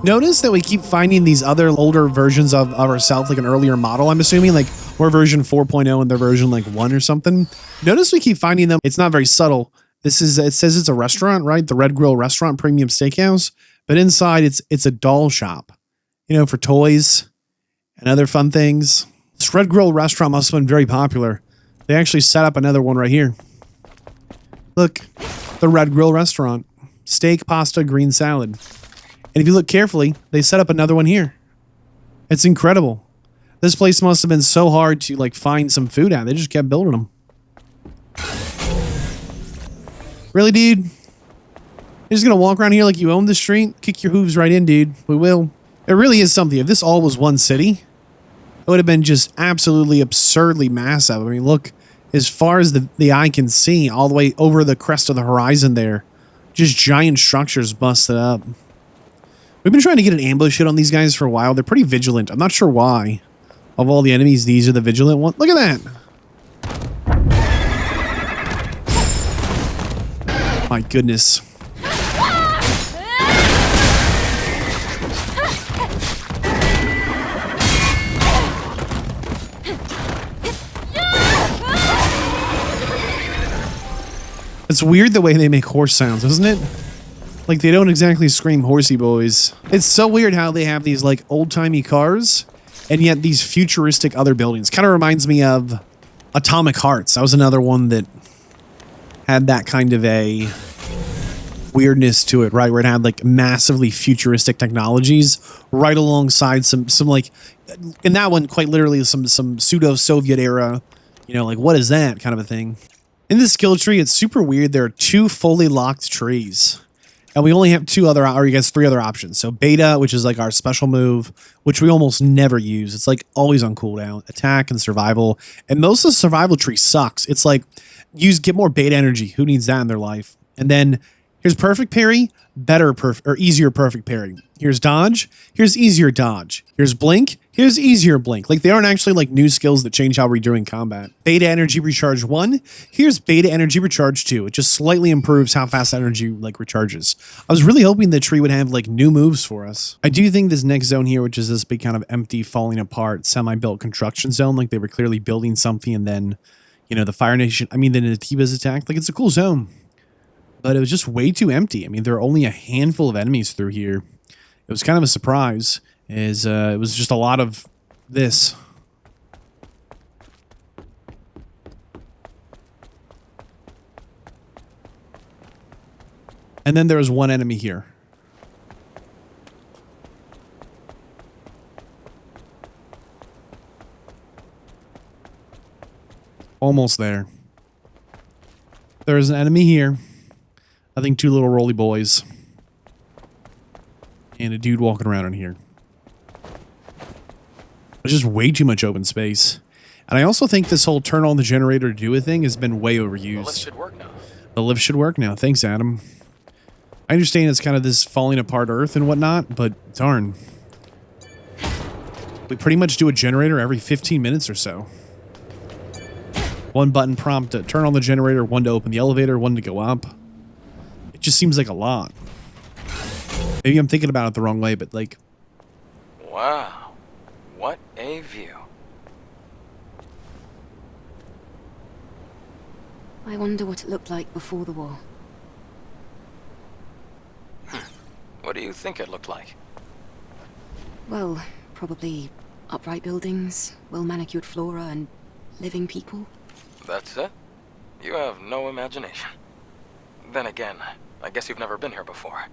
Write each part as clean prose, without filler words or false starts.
Notice that we keep finding these other older versions of ourselves, like an earlier model, I'm assuming, like we're version 4.0 and they're version like 1 or something. Notice we keep finding them. It's not very subtle. This is, it says it's a restaurant, right? The Red Grill Restaurant Premium Steakhouse. But inside it's a doll shop, you know, for toys and other fun things. This Red Grill restaurant must have been very popular. They actually set up another one right here. Look, the Red Grill restaurant. Steak, pasta, green salad. And if you look carefully, they set up another one here. It's incredible. This place must have been so hard to like find some food at. They just kept building them. Really, dude? You're just gonna walk around here like you own the street? Kick your hooves right in, dude. We will. It really is something. If this all was one city, it would have been just absolutely absurdly massive. I mean, look, as far as the eye can see, all the way over the crest of the horizon there, just giant structures busted up. We've been trying to get an ambush hit on these guys for a while. They're pretty vigilant. I'm not sure why. Of all the enemies, these are the vigilant ones. Look at that. My goodness. It's weird the way they make horse sounds, isn't it? Like, they don't exactly scream horsey boys. It's so weird how they have these, like, old-timey cars, and yet these futuristic other buildings. Kind of reminds me of Atomic Hearts. That was another one that had that kind of a weirdness to it, right? Where it had, like, massively futuristic technologies right alongside some like, in that one, quite literally, some pseudo-Soviet era, you know, like, what is that kind of a thing. In this skill tree, it's super weird. There are 2 fully locked trees. And we only have 3 other options. So beta, which is like our special move, which we almost never use. It's like always on cooldown. Attack and survival. And most of the survival tree sucks. It's like, get more beta energy. Who needs that in their life? And then here's perfect parry, easier perfect parry. Here's dodge, here's easier dodge. Here's blink, here's easier blink. Like, they aren't actually like new skills that change how we're doing combat. Beta energy recharge 1, here's beta energy recharge 2. It just slightly improves how fast energy like recharges. I was really hoping the tree would have like new moves for us. I do think this next zone here, which is this big kind of empty, falling apart, semi-built construction zone, like they were clearly building something and then, you know, the Fire Nation, the Natibas attacked. Like, it's a cool zone. But it was just way too empty. I mean, there are only a handful of enemies through here. It was kind of a surprise, it was just a lot of this. And then there was one enemy here. Almost there. There's an enemy here. I think 2 little roly boys. And a dude walking around in here. There's just way too much open space. And I also think this whole turn on the generator to do a thing has been way overused. The lift should work now. The lift should work now. Thanks, Adam. I understand it's kind of this falling apart Earth and whatnot, but darn. We pretty much do a generator every 15 minutes or so. 1 button prompt to turn on the generator, 1 to open the elevator, 1 to go up. It just seems like a lot. Maybe I'm thinking about it the wrong way, but like... Wow. What a view. I wonder what it looked like before the war. What do you think it looked like? Well, probably upright buildings, well-manicured flora, and living people. That's it? You have no imagination. Then again, I guess you've never been here before.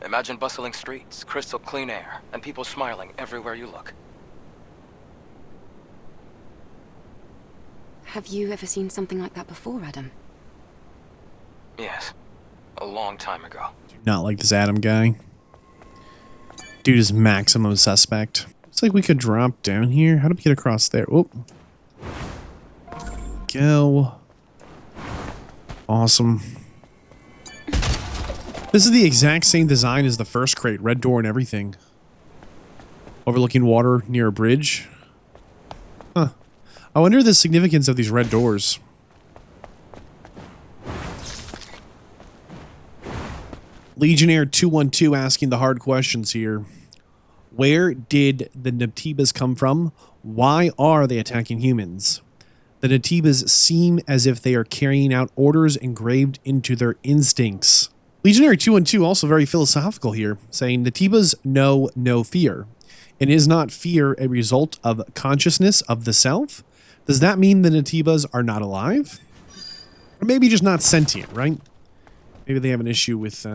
Imagine bustling streets, crystal clean air, and people smiling everywhere you look. Have you ever seen something like that before, Adam? Yes. A long time ago. Do not like this Adam guy. Dude is maximum suspect. Looks like we could drop down here. How do we get across there? Oh. Go. Awesome. This is the exact same design as the first crate. Red door and everything. Overlooking water near a bridge. Huh. I wonder the significance of these red doors. Legionnaire 212 asking the hard questions here. Where did the Natibas come from? Why are they attacking humans? The Natibas seem as if they are carrying out orders engraved into their instincts. Legionnaire 212 also very philosophical here, saying Natibas know no fear. And is not fear a result of consciousness of the self? Does that mean the Natibas are not alive? Or maybe just not sentient, right? Maybe they have an issue with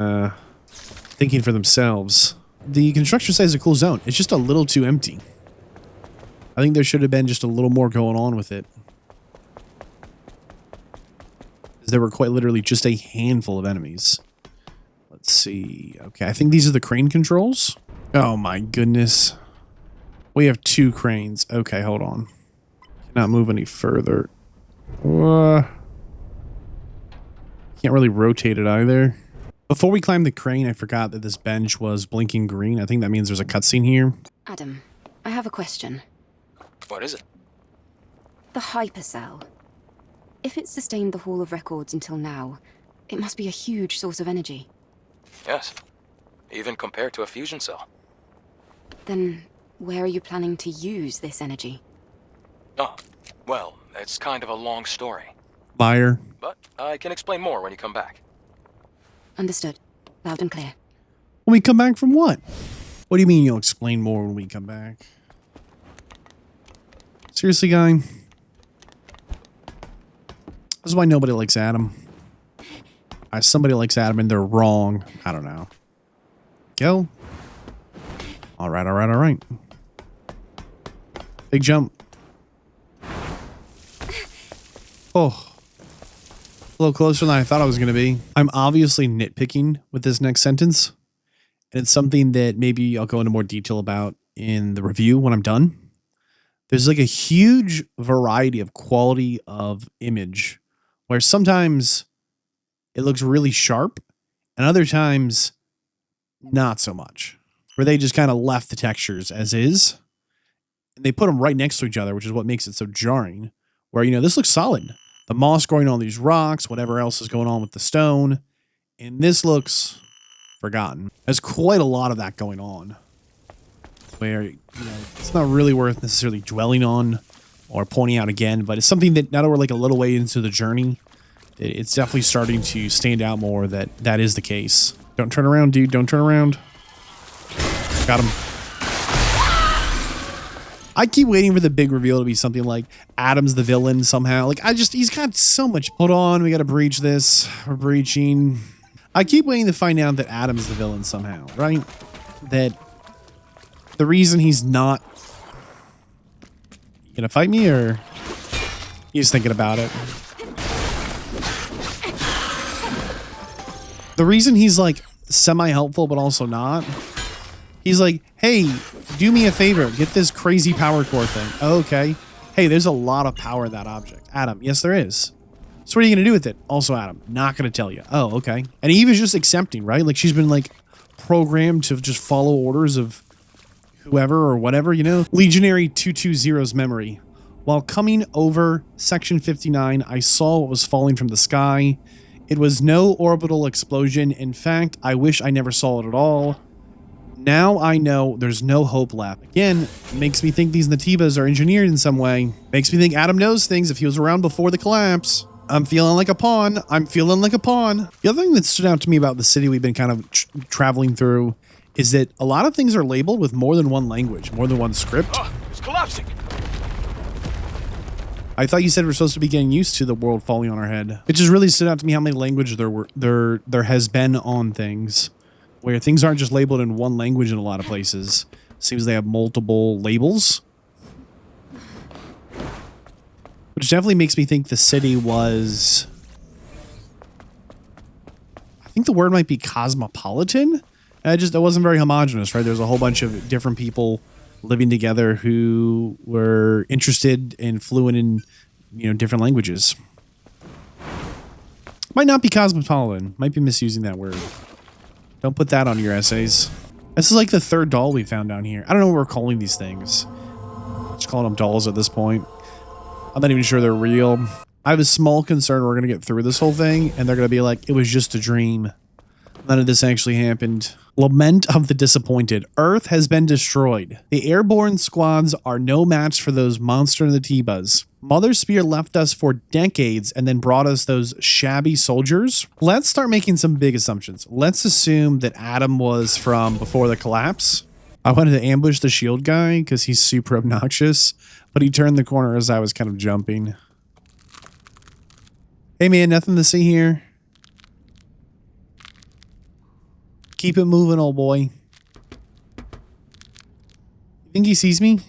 thinking for themselves. The construction site is a cool zone. It's just a little too empty. I think there should have been just a little more going on with it. There were quite literally just a handful of enemies. Let's see. Okay, I think these are the crane controls. Oh my goodness. We have 2 cranes. Okay, hold on. Cannot move any further. Can't really rotate it either. Before we climbed the crane, I forgot that this bench was blinking green. I think that means there's a cutscene here. Adam, I have a question. What is it? The hypercell. If it sustained the Hall of Records until now, it must be a huge source of energy. Yes. Even compared to a fusion cell. Then, where are you planning to use this energy? Oh, well, it's kind of a long story. Liar. But I can explain more when you come back. Understood. Loud and clear. When we come back from what? What do you mean you'll explain more when we come back? Seriously, guy? This is why nobody likes Adam. Somebody likes Adam and they're wrong. I don't know. Go. All right, all right, all right. Big jump. Oh. A little closer than I thought I was going to be. I'm obviously nitpicking with this next sentence. And it's something that maybe I'll go into more detail about in the review when I'm done. There's like a huge variety of quality of image where sometimes it looks really sharp and other times not so much. Where they just kind of left the textures as is. And they put them right next to each other, which is what makes it so jarring. Where, you know, this looks solid. The moss growing on these rocks, whatever else is going on with the stone. And this looks forgotten. There's quite a lot of that going on. Where, you know, it's not really worth necessarily dwelling on or pointing out again, but it's something that now that we're like a little way into the journey, it's definitely starting to stand out more that that is the case. Don't turn around, dude. Don't turn around. Got him. I keep waiting for the big reveal to be something like Adam's the villain somehow. Like, he's got so much. Hold on, we got to breach this. We're breaching. I keep waiting to find out that Adam's the villain somehow, right? That the reason he's not... You gonna fight me or he's thinking about it? The reason he's like semi-helpful but also not. He's like, hey, do me a favor. Get this crazy power core thing. Oh, okay. Hey, there's a lot of power in that object. Adam, yes, there is. So what are you going to do with it? Also, Adam, not going to tell you. Oh, okay. And Eve is just accepting, right? Like she's been like programmed to just follow orders of whoever or whatever, you know? Legionary 220's memory. While coming over Section 59, I saw what was falling from the sky. It was no orbital explosion. In fact, I wish I never saw it at all. Now I know there's no hope left. Again, makes me think these Natibas are engineered in some way. Makes me think Adam knows things if he was around before the collapse. I'm feeling like a pawn. I'm feeling like a pawn. The other thing that stood out to me about the city we've been kind of traveling through is that a lot of things are labeled with more than one language, more than one script. Oh, it's collapsing. I thought you said we're supposed to be getting used to the world falling on our head. It just really stood out to me how many languages there has been on things. Where things aren't just labeled in one language in a lot of places. Seems they have multiple labels. Which definitely makes me think the city was... I think the word might be cosmopolitan. It wasn't very homogenous, right? There's a whole bunch of different people living together who were interested and fluent in, you know, different languages. Might not be cosmopolitan. Might be misusing that word. Don't put that on your essays. This is like the third doll we found down here. I don't know what we're calling these things. Just calling them dolls at this point. I'm not even sure they're real. I have a small concern we're going to get through this whole thing, and they're going to be like, it was just a dream. None of this actually happened. Lament of the disappointed. Earth has been destroyed. The airborne squads are no match for those monster Natibas. Mother Spear left us for decades and then brought us those shabby soldiers. Let's start making some big assumptions. Let's assume that Adam was from before the collapse. I wanted to ambush the shield guy because he's super obnoxious, but he turned the corner as I was kind of jumping. Hey man, nothing to see here. Keep it moving, old boy. You think he sees me?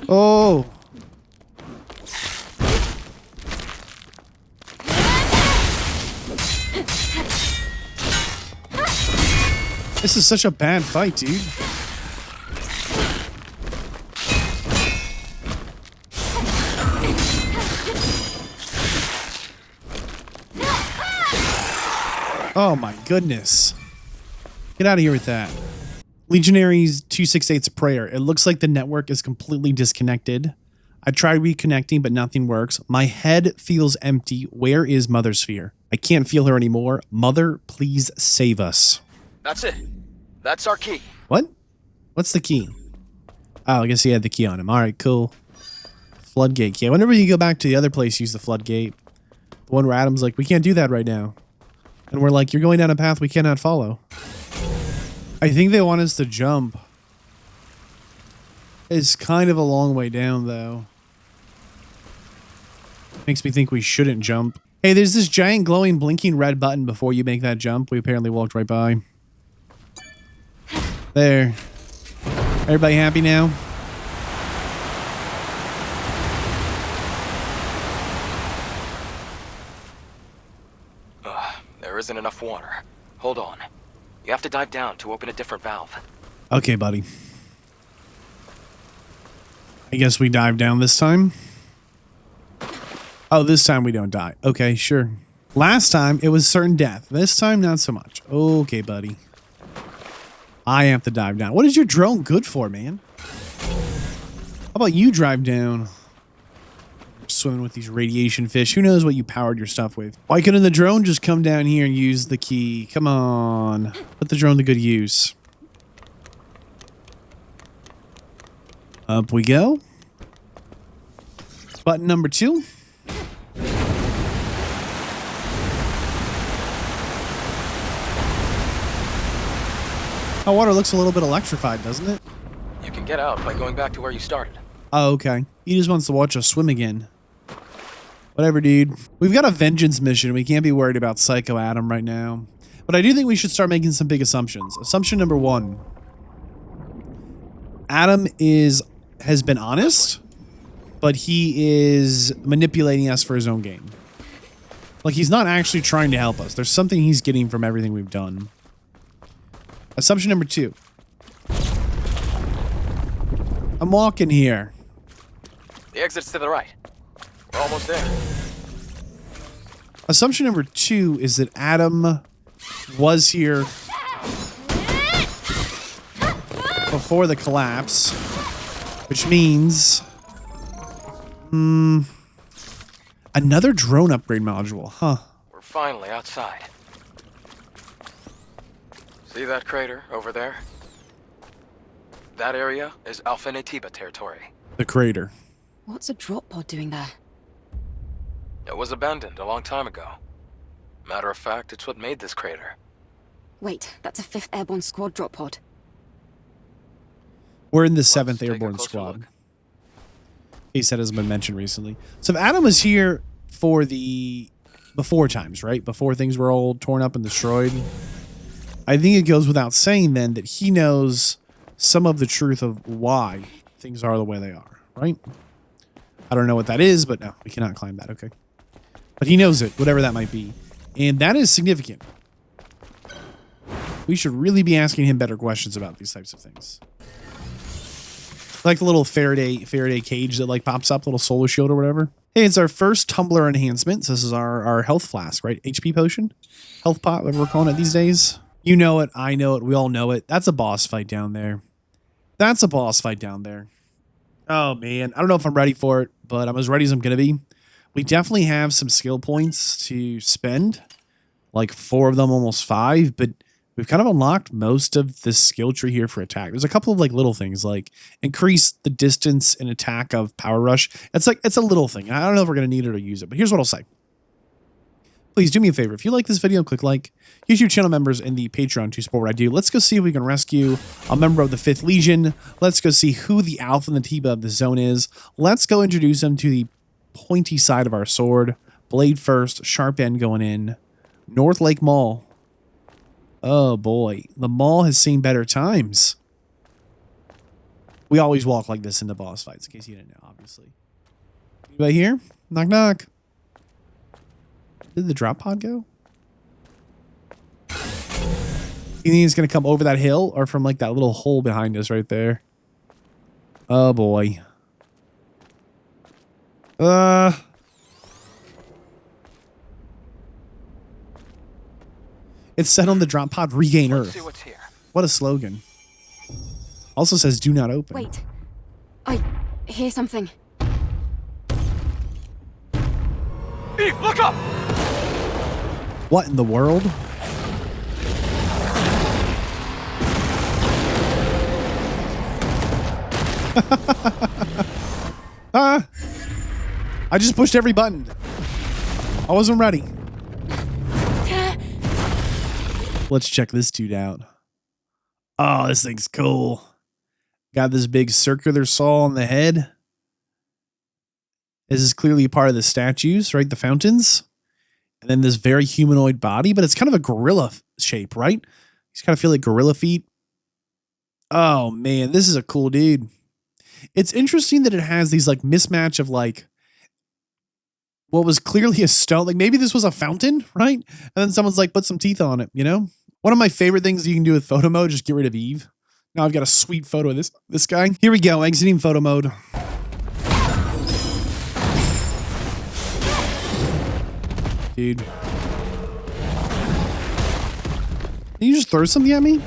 Oh. This is such a bad fight, dude. Oh my goodness. Get out of here with that. Legionaries 268's prayer. It looks like the network is completely disconnected. I tried reconnecting, but nothing works. My head feels empty. Where is Mother Sphere? I can't feel her anymore. Mother, please save us. That's it. That's our key. What? What's the key? Oh, I guess he had the key on him. All right, cool. Floodgate key. Whenever you go back to the other place, use the floodgate. The one where Adam's like, we can't do that right now. And we're like, you're going down a path we cannot follow. I think they want us to jump. It's kind of a long way down, though. Makes me think we shouldn't jump. Hey, there's this giant glowing blinking red button before you make that jump. We apparently walked right by. There. Everybody happy now? There isn't enough water. Hold on. You have to dive down to open a different valve. Okay, buddy. I guess we dive down this time. Oh, this time we don't die. Okay, sure. Last time it was certain death. This time, not so much. Okay, buddy. I have to dive down. What is your drone good for, man? How about you drive down? Swimming with these radiation fish. Who knows what you powered your stuff with? Why couldn't the drone just come down here and use the key? Come on. Put the drone to good use. Up we go. Button number 2. That water looks a little bit electrified, doesn't it? You can get out by going back to where you started. Oh, okay. He just wants to watch us swim again. Whatever, dude. We've got a vengeance mission. We can't be worried about Psycho Adam right now. But I do think we should start making some big assumptions. Assumption number 1. Adam has been honest, but he is manipulating us for his own gain. Like, he's not actually trying to help us. There's something he's getting from everything we've done. Assumption number 2. I'm walking here. The exit's to the right. We're almost there. Assumption number 2 is that Adam was here before the collapse, which means another drone upgrade module, huh? We're finally outside. See that crater over there? That area is Alpha Natiba territory. The crater. What's a drop pod doing there? It was abandoned a long time ago. Matter of fact, it's what made this crater. Wait, that's a 5th Airborne Squad drop pod. We're in the Let's 7th take a Airborne closer Squad. look. He said hasn't been mentioned recently. So if Adam was here for the before times, right? Before things were all torn up and destroyed. I think it goes without saying then that he knows some of the truth of why things are the way they are, right? I don't know what that is, but no, we cannot climb that, okay. But he knows it, whatever that might be. And that is significant. We should really be asking him better questions about these types of things. Like the little Faraday cage that like pops up, little solar shield or whatever. Hey, it's our first tumbler enhancement. So this is our health flask, right? HP potion? Health pot, whatever we're calling it these days. You know it, I know it, we all know it. That's a boss fight down there. That's a boss fight down there. Oh man, I don't know if I'm ready for it, but I'm as ready as I'm gonna be. We definitely have some skill points to spend, like 4 of them, almost 5, but we've kind of unlocked most of the skill tree here for attack. There's a couple of like little things like increase the distance and attack of Power Rush. It's a little thing. I don't know if we're going to need it or use it, but here's what I'll say. Please do me a favor. If you like this video, click like. YouTube channel members and the Patreon to support what I do. Let's go see if we can rescue a member of the 5th Legion. Let's go see who the Alpha and the Teba of the zone is. Let's go introduce them to the pointy side of our sword. Blade first, sharp end going in. North Lake Mall. Oh boy, the mall has seen better times. We always walk like this in the boss fights, in case you didn't know, obviously. Anybody here? Knock, knock. Did the drop pod go? You think he's going to come over that hill or from like that little hole behind us right there? Oh boy. It said on the drop pod, regain Earth. See what's here. What a slogan. Also says, do not open. Wait. I hear something. Eve, look up! What in the world? I just pushed every button. I wasn't ready. Let's check this dude out. Oh, this thing's cool. Got this big circular saw on the head. This is clearly part of the statues, right? The fountains. And then this very humanoid body, but it's kind of a gorilla shape, right? These kind of feel like gorilla feet. Oh, man, this is a cool dude. It's interesting that it has these like mismatch of like what was clearly a stone. Like maybe this was a fountain, right? And then someone's like, put some teeth on it, you know? One of my favorite things you can do with photo mode, just get rid of Eve. Now I've got a sweet photo of this guy. Here we go, exiting photo mode. Dude. Can you just throw something at me?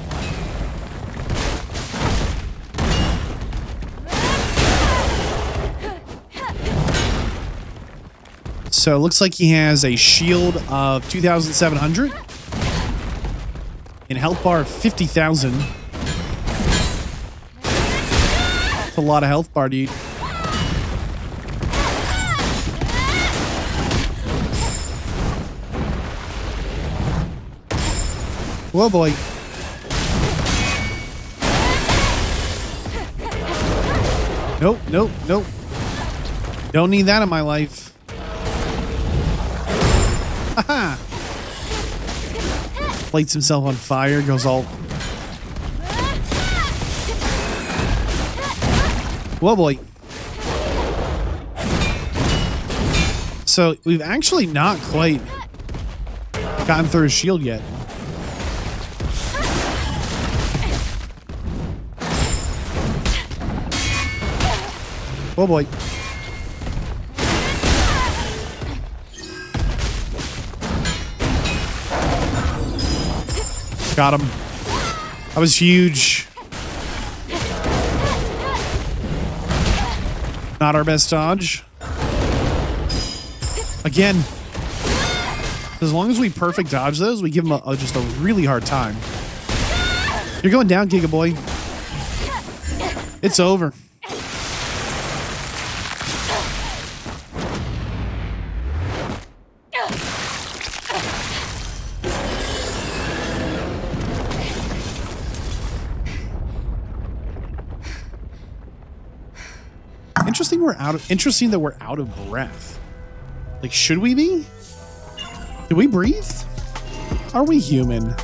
So it looks like he has a shield of 2,700 and health bar of 50,000. That's a lot of health bar, dude. Whoa, boy. Nope, nope, nope. Don't need that in my life. Haha! Lights himself on fire, goes all... Whoa, boy. So, we've actually not quite gotten through his shield yet. Oh boy. Got him. That was huge. Not our best dodge. Again. As long as we perfect dodge those, we give him just a really hard time. You're going down, Giga Boy. It's over. Interesting that we're out of breath. Like, should we be? Do we breathe? Are we human?